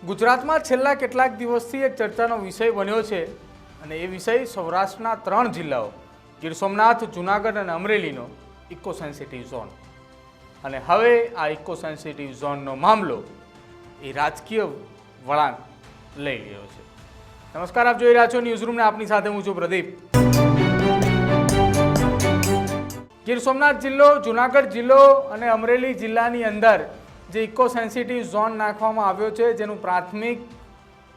ગુજરાતમાં છેલ્લા કેટલાક દિવસથી એક ચર્ચાનો વિષય બન્યો છે અને એ વિષય સૌરાષ્ટ્રના 3 જિલ્લાઓ ગીર સોમનાથ, જૂનાગઢ અને અમરેલીનો ઇકો સેન્સિટિવ ઝોન. અને હવે આ ઇકો સેન્સિટિવ ઝોનનો મામલો એ રાજકીય વળાંક લઈ રહ્યો છે. નમસ્કાર, આપ જોઈ રહ્યા છો ન્યૂઝરૂમને. આપની સાથે હું છું પ્રદીપ. ગીર સોમનાથ જિલ્લો, જૂનાગઢ જિલ્લો અને અમરેલી જિલ્લાની અંદર જે ઇકો સેન્સિટિવ ઝોન નાખવામાં આવ્યો છે, જેનું પ્રાથમિક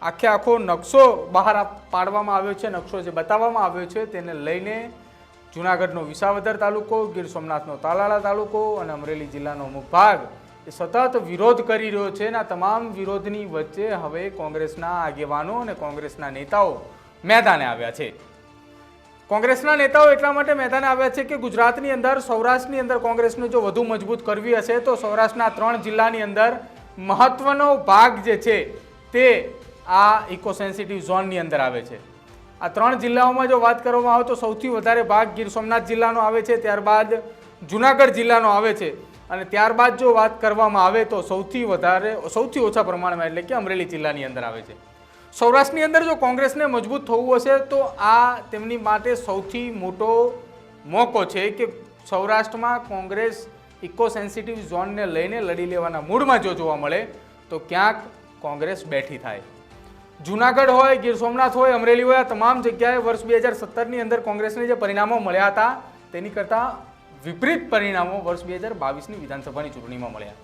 આખો નકશો બહાર પાડવામાં આવ્યો છે, નકશો જે બતાવવામાં આવ્યો છે, તેને લઈને જૂનાગઢનો વિસાવદર તાલુકો, ગીર સોમનાથનો તાલાળા તાલુકો અને અમરેલી જિલ્લાનો અમુક ભાગ એ સતત વિરોધ કરી રહ્યો છે. અને આ તમામ વિરોધની વચ્ચે હવે કોંગ્રેસના આગેવાનો અને કોંગ્રેસના નેતાઓ મેદાને આવ્યા છે. કોંગ્રેસના નેતાઓ એટલા માટે મેદાને આવ્યા છે કે ગુજરાતની અંદર, સૌરાષ્ટ્રની અંદર કોંગ્રેસને જો વધુ મજબૂત કરવી હશે તો સૌરાષ્ટ્રના 3 જિલ્લાની અંદર મહત્વનો ભાગ જે છે તે આ ઇકો સેન્સિટિવ ઝોનની અંદર આવે છે. આ 3 જિલ્લાઓમાં જો વાત કરવામાં આવે તો સૌથી વધારે ભાગ ગીર સોમનાથ જિલ્લાનો આવે છે, ત્યારબાદ જૂનાગઢ જિલ્લાનો આવે છે અને ત્યારબાદ જો વાત કરવામાં આવે તો સૌથી ઓછા પ્રમાણમાં એટલે કે અમરેલી જિલ્લાની અંદર આવે છે. સૌરાષ્ટ્રની અંદર જો કોંગ્રેસને મજબૂત થવું હશે તો આ તેમની માટે સૌથી મોટો મોકો છે કે સૌરાષ્ટ્રમાં કોંગ્રેસ ઇકો સેન્સિટિવ ઝોનને લઈને લડી લેવાના મૂડમાં જો જોવા મળે તો ક્યાંક કોંગ્રેસ બેઠી થાય. જૂનાગઢ હોય, ગીર સોમનાથ હોય, અમરેલી હોય, આ તમામ જગ્યાએ વર્ષ 2017ની અંદર કોંગ્રેસને જે પરિણામો મળ્યા હતા તેની કરતાં વિપરીત પરિણામો વર્ષ 2022ની વિધાનસભાની ચૂંટણીમાં મળ્યા.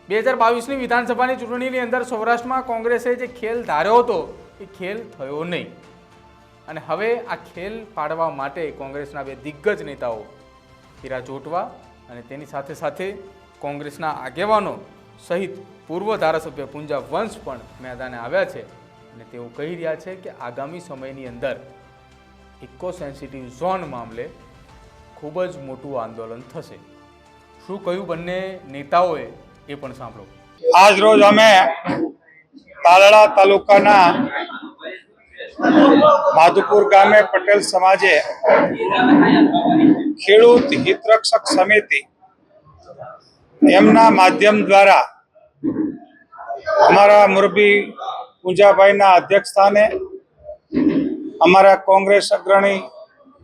2022ની વિધાનસભાની ચૂંટણીની અંદર સૌરાષ્ટ્રમાં કોંગ્રેસે જે ખેલ ધાર્યો હતો એ ખેલ થયો નહીં. અને હવે આ ખેલ પાડવા માટે કોંગ્રેસના 2 દિગ્ગજ નેતાઓ હીરા જોટવા અને તેની સાથે સાથે કોંગ્રેસના આગેવાનો સહિત પૂર્વ ધારાસભ્ય પુંજા વંશ પણ મેદાને આવ્યા છે અને તેઓ કહી રહ્યા છે કે આગામી સમયની અંદર ઇકો સેન્સિટિવ ઝોન મામલે ખૂબ જ મોટું આંદોલન થશે. શું કહ્યું બંને નેતાઓએ એ પણ સાંભળો. આજ રોજ અમે તાલાળા તાલુકાના માધુપુર ગામે પટેલ સમાજે ખેડૂત હિતરક્ષક સમિતિ એમના માધ્યમ દ્વારા અમારા મુરબી પૂંજાભાઈના અધ્યક્ષસ્થાને અમારા કોંગ્રેસ અગ્રણી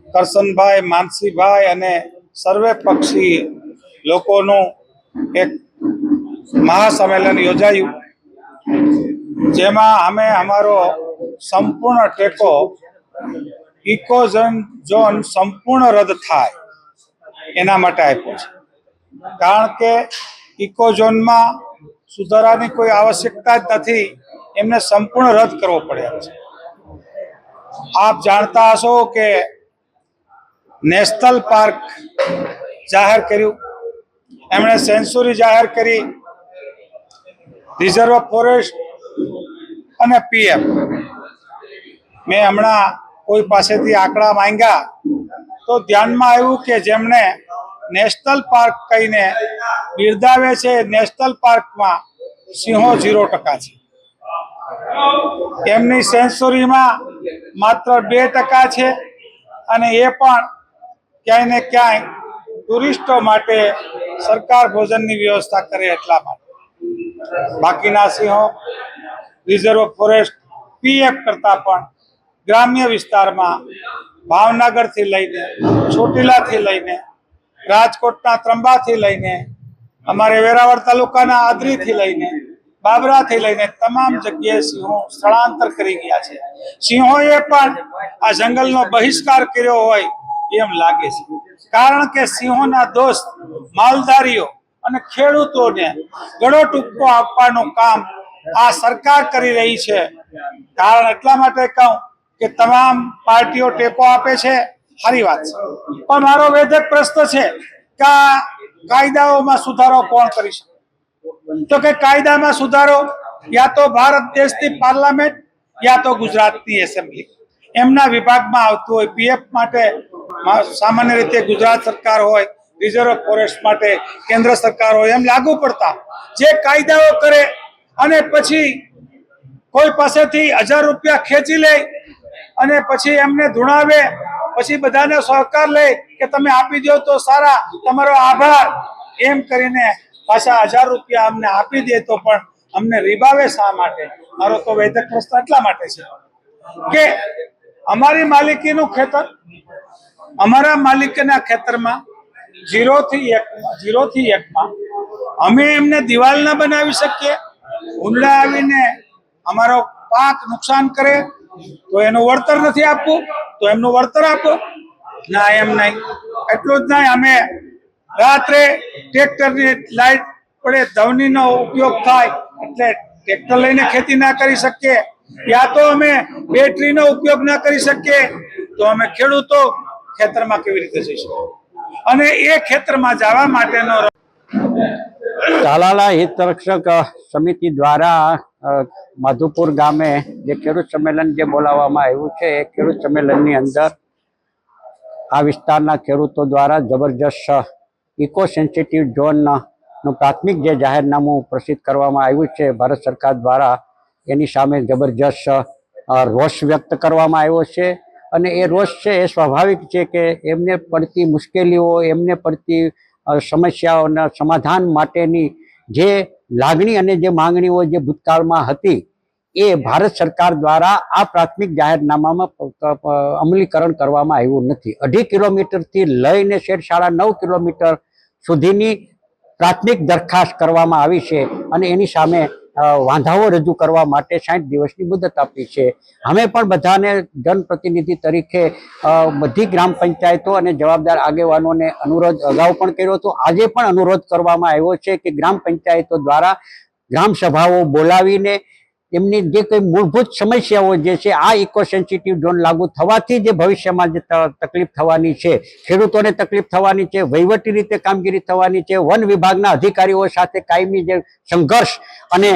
કરશનભાઈ, માનસીભાઈ અને સર્વે પક્ષી લોકોનું એક મહાસંમેલન યોજાયું, જેમાં અમે અમારો સંપૂર્ણ ટેકો ઇકો ઝોન સંપૂર્ણ રદ થાય એના માટે આપ્યો છે. કારણ કે ઇકો ઝોનમાં સુધારાની કોઈ આવશ્યકતા જ નથી, એમને સંપૂર્ણ રદ કરવો પડ્યા છે. આપ જાણતા હશો કે નેશનલ પાર્ક જાહેર કર્યું, એમણે સેન્ચુરી જાહેર કરી, રિઝર્વ ફોરેસ્ટ અને પીએમ. મેં હમણાં કોઈ પાસેથી આંકડા માંગ્યા તો ધ્યાનમાં આવ્યું કે જેમણે નેશનલ પાર્ક કહીને બિરદાવે છે, નેશનલ પાર્કમાં સિંહો 0% છે. એમની સેન્ચુરીમાં માત્ર 2% છે અને એ પણ ક્યાંય ને ક્યાંય ટુરિસ્ટો માટે સરકાર ભોજનની વ્યવસ્થા કરે એટલા માટે. બાકીના સિંહો રિઝર્વ ફોરેસ્ટ પીએફ કરતા પણ ગ્રામ્ય વિસ્તારમાં ભાવનગરથી લઈને, ચોટીલાથી લઈને, રાજકોટના ત્રંબાથી લઈને, અમારે વેરાવળ તાલુકાના આદરીથી લઈને, બાબરાથી લઈને તમામ જગ્યાએ સિંહો સ્થળાંતર કરી ગયા છે. સિંહોએ પણ આ જંગલનો બહિષ્કાર કર્યો હોય એમ લાગે છે. કારણ કે સિંહોના દોસ્ત માલધારીઓ અને ખેડૂતોને ગળો ટૂંકો આપવાનું કામ આ સરકાર કરી રહી છે. કારણ એટલા માટે કહું કે તમામ પાર્ટીઓ ટેકો આપે છે, સારી વાત છે, પણ મારો વેધક પ્રશ્ન છે કે આ કાયદાઓમાં સુધારો કોણ કરી શકે? તો કે કાયદામાં સુધારો યા તો ભારત દેશની પાર્લામેન્ટ યા તો ગુજરાતની એસેમ્બલી એમના વિભાગમાં આવતું હોય. પીએફ માટે સામાન્ય રીતે ગુજરાત સરકાર હોય, રિઝર્વ ફોરેસ્ટ માટે કેન્દ્ર સરકાર હોય, એમ લાગુ પડતા જે કાયદાઓ કરે અને પછી કોઈ પાસેથી 1000 રૂપિયા ખેંચી લે અને પછી એમને ધૂણાવે, પછી બધાને સહકાર લે કે તમે આપી દો તો સારા, તમારો આભાર, એમ કરીને પાછા 1000 રૂપિયા અમને આપી દે તો પણ અમને રીબાવે શા માટે? મારો તો વૈદક પ્રશ્ન એટલા માટે છે કે અમારી માલિકીનું ખેતર, અમારા માલિકીના ખેતરમાં 0 થી 1 અમે એમને દિવાલ ના બનાવી શકીએ? ઉંદડા આવીને અમારો પાક નુકસાન કરે તો એનું વળતર નથી આપવું, તો એમનું વળતર આપો ના, એમ નહીં. એટલું જ નહીં, અમે રાત્રે ટ્રેક્ટરની લાઈટ પડે, ધવનીનો ઉપયોગ થાય એટલે ટ્રેક્ટર લઈને ખેતી ના કરી શકીએ, યા તો અમે બેટરીનો ઉપયોગ ના કરી શકીએ, તો અમે ખેડૂતો ખેતરમાં કેવી રીતે જઈ શકીએ? અને એ ખેતરમાં જવા માટેનો તાલાલા હિત રક્ષક સમિતિ દ્વારા માધુપુર ગામે જે ખેડૂત સંમેલન જે બોલાવવામાં આવ્યું છે, એ ખેડૂત સંમેલનની અંદર આ વિસ્તારના ખેડૂતો દ્વારા જબરજસ્ત ઇકો સેન્સિટિવ ઝોનનું પ્રાથમિક જે જાહેરનામું પ્રસિદ્ધ કરવામાં આવ્યું છે ભારત સરકાર દ્વારા, એની સામે જબરજસ્ત રોષ વ્યક્ત કરવામાં આવ્યો છે. અને એ રોષ છે એ સ્વાભાવિક છે કે એમને પડતી મુશ્કેલીઓ, એમને પડતી સમસ્યાઓના સમાધાન માટેની જે લાગણી અને જે માંગણીઓ જે ભૂતકાળમાં હતી, એ ભારત સરકાર દ્વારા આ પ્રાથમિક જાહેરનામામાં અમલીકરણ કરવામાં આવ્યું નથી. 2.5 કિલોમીટરથી લઈને 9.5 કિલોમીટર સુધીની પ્રાથમિક દરખાસ્ત કરવામાં આવી છે અને એની સામે વાંધાઓ રજૂ કરવા માટે 60 દિવસની મુદત આપી છે. અમે પણ બધાને જનપ્રતિનિધિ તરીકે બધી ગ્રામ પંચાયતો અને જવાબદાર આગેવાનોને અનુરોધ અગાઉ પણ કર્યો હતો, આજે પણ અનુરોધ કરવામાં આવ્યો છે કે ગ્રામ પંચાયતો દ્વારા ગ્રામ સભાઓ બોલાવીને એમની જે કંઈ મૂળભૂત સમસ્યાઓ જે છે, આ ઇકો સેન્સિટિવ ઝોન લાગુ થવાથી જે ભવિષ્યમાં જે તકલીફ થવાની છે, ખેડૂતોને તકલીફ થવાની છે, વહીવટી રીતે કામગીરી થવાની છે, વન વિભાગના અધિકારીઓ સાથે કાયમી જે સંઘર્ષ અને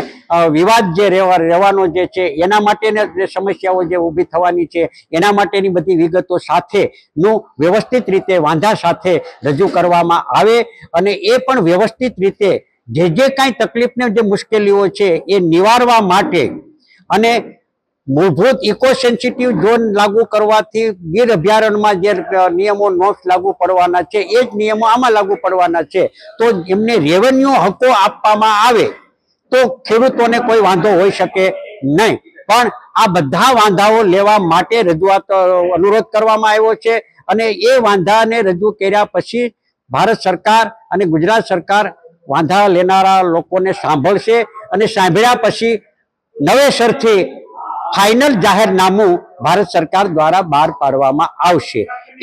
વિવાદ જે રહેવાનો જે છે, એના માટેની જે સમસ્યાઓ જે ઊભી થવાની છે, એના માટેની બધી વિગતો સાથેનું વ્યવસ્થિત રીતે વાંધા સાથે રજૂ કરવામાં આવે અને એ પણ વ્યવસ્થિત રીતે જે કાંઈ તકલીફને જે મુશ્કેલીઓ છે એ નિવારવા માટે અને મૂળભૂત ઇકો સેન્સિટિવ ઝોન લાગુ કરવાથી ગીર અભયારણ્યમાં જે નિયમો નોટ્સ લાગુ પડવાના છે, એ જ નિયમો આમાં લાગુ પડવાના છે. તો એમને રેવન્યુ હકો આપવામાં આવે તો ખેડૂતોને કોઈ વાંધો હોઈ શકે નહીં. પણ આ બધા વાંધાઓ લેવા માટે રજૂઆત અનુરોધ કરવામાં આવ્યો છે અને એ વાંધાને રજૂ કર્યા પછી ભારત સરકાર અને ગુજરાત સરકાર વાંધા લેનારા લોકોને સાંભળશે અને સાંભળ્યા પછી નવેસરથી ફાઇનલ જાહેરનામું ભારત સરકાર દ્વારા બહાર પાડવામાં આવશે.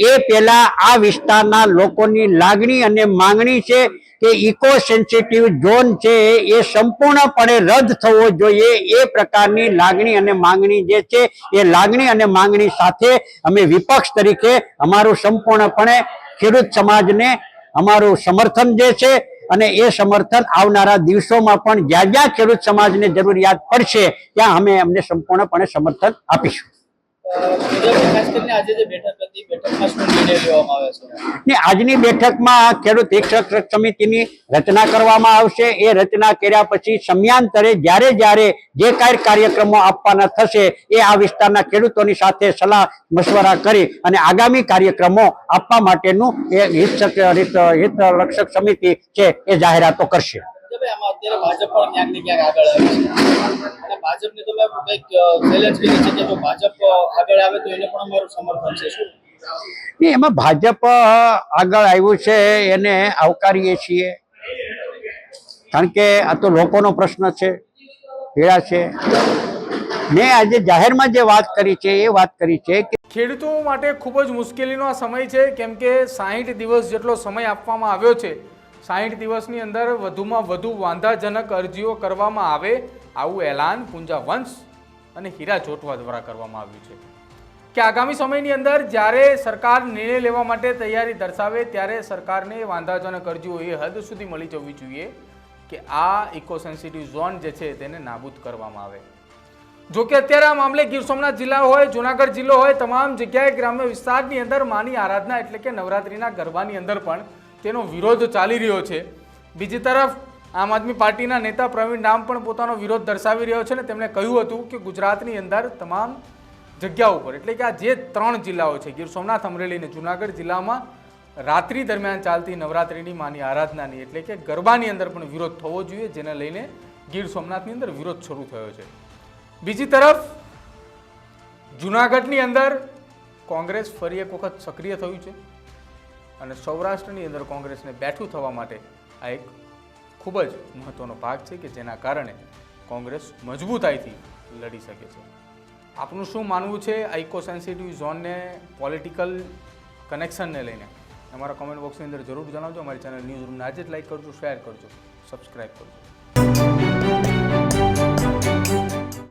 એ પહેલા આ વિસ્તારના લોકોની લાગણી અને માંગણી છે કે ઇકો સેન્સિટિવ ઝોન છે એ સંપૂર્ણપણે રદ થવો જોઈએ. એ પ્રકારની લાગણી અને માંગણી જે છે, એ લાગણી અને માંગણી સાથે અમે વિપક્ષ તરીકે અમારું સંપૂર્ણપણે ખેડૂત સમાજને અમારું સમર્થન જે છે અને એ સમર્થન આવનારા દિવસોમાં પણ જ્યાં જ્યાં ખેડૂત સમાજને જરૂરિયાત પડશે ત્યાં અમે અમને સંપૂર્ણપણે સમર્થન આપીશું. આજની બેઠકમાં ખેડૂત હિત રક્ષક સમિતિની રચના કરવામાં આવશે. એ રચના કર્યા પછી સમયાંતરે જ્યારે જ્યારે જે કાંઈ કાર્યક્રમો આપવાના થશે, એ આ વિસ્તારના ખેડૂતોની સાથે સલાહ મશવરા કરી અને આગામી કાર્યક્રમો આપવા માટેનું એ હિત રક્ષક સમિતિ છે એ જાહેરાતો કરશે. ભાજપ પણ ક્યાંક ને ક્યાંક આગળ આવે છે અને ભાજપને તો મેં કંઈક ચેલેન્જ કરી છે કે જો ભાજપ આગળ આવે તો એને પણ અમારું સમર્થન છે. શું એમાં ભાજપ આગળ આવ્યું છે એને આવકારીએ છીએ, કારણ કે આ તો લોકોનો પ્રશ્ન છે, પીડા છે. મેં આજે જાહેરમાં જે વાત કરી છે એ વાત કરી છે કે ખેડૂતો માટે ખૂબ જ મુશ્કેલીનો આ સમય છે, કેમ કે 60 દિવસ જેટલો સમય આપવામાં આવ્યો છે. 60 દિવસની અંદર વધુમાં વધુ વાંધાજનક અરજીઓ કરવામાં આવે, આવું એલાન પૂંજા વંશ અને હીરા જોટવા દ્વારા કરવામાં આવ્યું છે કે આગામી સમયની અંદર જ્યારે સરકાર નિર્ણય લેવા માટે તૈયારી દર્શાવે ત્યારે સરકારને વાંધાજનક અરજીઓ એ હદ સુધી મળી જવી જોઈએ કે આ ઇકો સેન્સિટિવ ઝોન જે છે તેને નાબૂદ કરવામાં આવે. જો કે અત્યારે આ મામલે ગીર સોમનાથ જિલ્લા હોય, જુનાગઢ જિલ્લો હોય, તમામ જગ્યાએ ગ્રામ્ય વિસ્તારની અંદર માની આરાધના એટલે કે નવરાત્રિના ગરબાની અંદર પણ તેનો વિરોધ ચાલી રહ્યો છે. બીજી તરફ આમ આદમી પાર્ટીના નેતા પ્રવીણ ડામ પણ પોતાનો વિરોધ દર્શાવી રહ્યો છે અને તેમણે કહ્યું હતું કે ગુજરાતની અંદર તમામ જગ્યાઓ ઉપર એટલે કે આ જે 3 જિલ્લાઓ છે ગીર સોમનાથ, અમરેલી અને જુનાગઢ જિલ્લામાં રાત્રિ દરમિયાન ચાલતી નવરાત્રિની માની આરાધનાની એટલે કે ગરબાની અંદર પણ વિરોધ થવો જોઈએ, જેને લઈને ગીર સોમનાથની અંદર વિરોધ શરૂ થયો છે. બીજી તરફ જૂનાગઢની અંદર કોંગ્રેસ ફરી એક વખત સક્રિય થયું છે અને સૌરાષ્ટ્રની અંદર કોંગ્રેસને બેઠું થવા માટે આ એક ખૂબ જ મહત્વનો ભાગ છે કે જેના કારણે કોંગ્રેસ મજબૂતાઈથી લડી શકે છે. આપનું શું માનવું છે આ ઇકો સેન્સિટિવ ઝોનને પોલિટિકલ કનેક્શનને લઈને? અમારા કોમેન્ટ બોક્સની અંદર જરૂર જણાવજો. અમારી ચેનલ ન્યૂઝ રૂમને આજે જ લાઈક કરજો, શેર કરજો, સબસ્ક્રાઈબ કરજો.